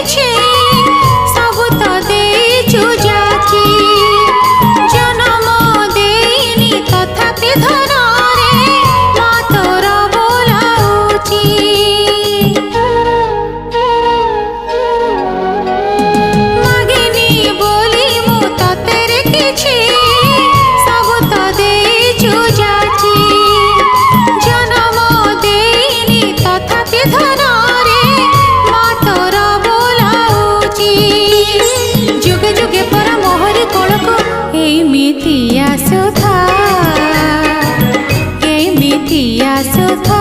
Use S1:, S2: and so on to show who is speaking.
S1: କିଛି ସବୁ ତ ଦେଇଛୁ ଯାଚି ଜନମ ଦେଇନି ତଥାପି ଧନରେ ମା ତୋର ବୋଲାଉଛି ମାଗିନି ବୋଲି ମୁଁ ତତେରେ କିଛି ସବୁ ତ ଦେଇଛୁ ଯାଚି ଜନମ ଦେଇନି ତଥାପି ଧନରେ ମା ତୋର ବୋଲାଉଛି ଯୁଗେ ଯୁଗେ ପରା ମୋହରି କୋଳକୁ ଏମିତି ଆସୁଥା ଏମିତି ଆସୁଥା